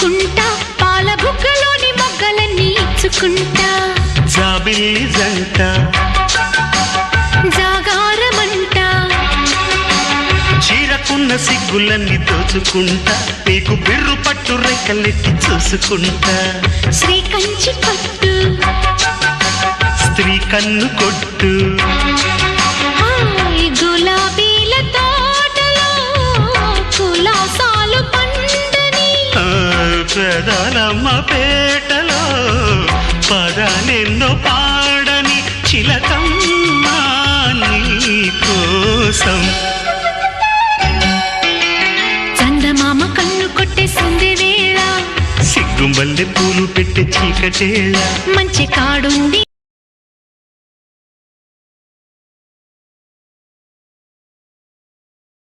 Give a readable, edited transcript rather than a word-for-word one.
పంచుకుంటా పాల బుగ్గలోని మొగ్గలన్నీ ఇచ్చుకుంటా జాబిల్లి జంట జాగారమంట చీరకున్న సిగ్గులన్నీ దోచుకుంటా నీకు బిర్రు పట్టు రెక్కలెట్టి చూసుకుంటా శ్రీ కంచి పట్టు స్త్రీ కన్ను కొట్టు గులాబీల తోటలో కులాసాలు పండని పెదాలమ్మ పేటలో పదాలెన్నో పాడని చిలకమ్మ నీ కోసం చందమామ కన్ను కొట్టేసింది వేళ సిగ్గుంబల్లె పూలు పెట్టే చీకటేళ మంచి కాడుంది